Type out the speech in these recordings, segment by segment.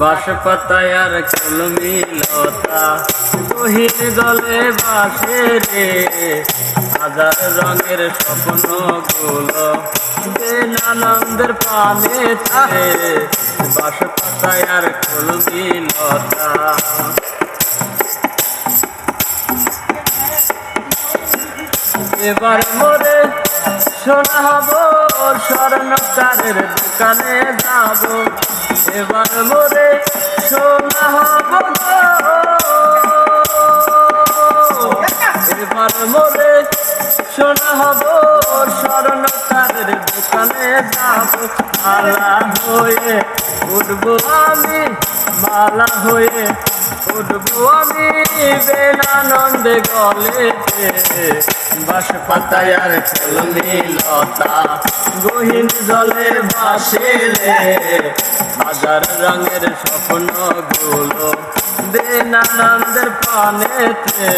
বাঁশ পাতায় আর কলমি লতা গহীন গলে বাসে রে হাজার রঙের স্বপ্ন গুলো বেন আনন্দের পানেতে বাঁশ পাতায় আর কলমি লতা। এবার মোরে সোনা হব স্বর্ণকারের দোকানে যাব, এবার মোরে সোনা হব এবার মোরে সোনা হব স্বর্ণকারের দোকানে যাব। মালা হয়ে উঠবো আমি, মালা হয়ে উঠবো আমি বেন আনন্দে গলেতে বাঁশ পাতায় আর কলমি লতা গহীন জলে ভাসে রে হাজার রঙের স্বপ্ন গুলো বেন আনন্দের পানেতে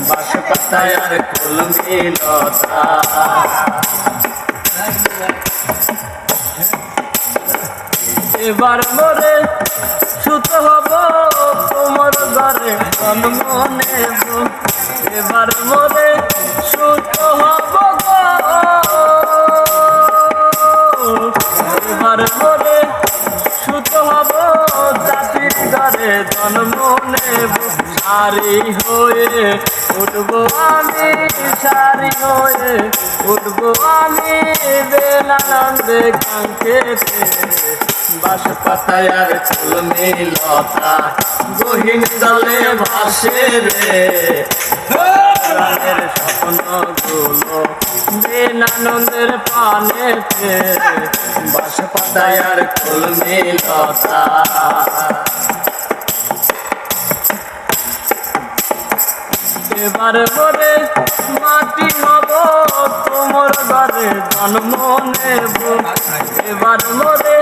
বাঁশ পাতায় আর কলমি লতা। এবার মোরে সুত হব তোমার ঘরে জন্ম নেব, এবার মোরে সুত হব এবার মোরে সুত হব জাতির ঘরে জন্ম নেব। সারি হয়ে উঠবো আমি, সারি হয়ে উঠবো আমি বেন আনন্দে কাঙ্ক্ষেতে বাঁশ পাতায় আর কলমি লতা গহীন জলে ভাসে রে প্রাণের স্বপ্ন গুলো বেন আনন্দের পানেতে বাঁশ পাতায় আর কলমি লতা। এবার মোরে মাটি হব তোমার ঘরে জন্ম নেব, এবার মোরে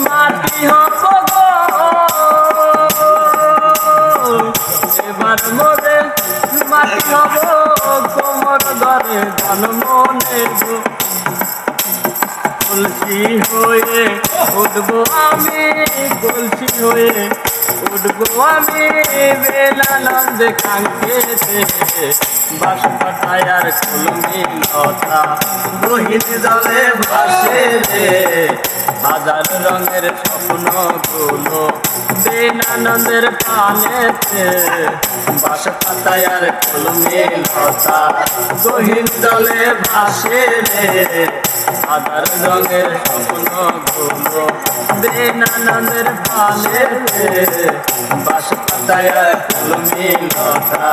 মাটি হব এবার মোরে মাটি হব তোমার ঘরে জন্ম নেব। কলসি হয়ে উঠবো আমি, কলসি হয়ে উঠবো আমি বেন আনন্দে কাঙ্ক্ষেতে বাঁশ পাতায় আর কলমি লতা গহীন জলে ভাসে রে হাজার রঙের স্বপ্ন গুলো বেন আনন্দের পানেতে বাঁশ পাতায় আর কলমি লতা গহীন জলে ভাসে রে হাজার রঙের স্বপ্ন গুলো বেন আনন্দের পানেতে বাঁশ পাতায় আর কলমি লতা।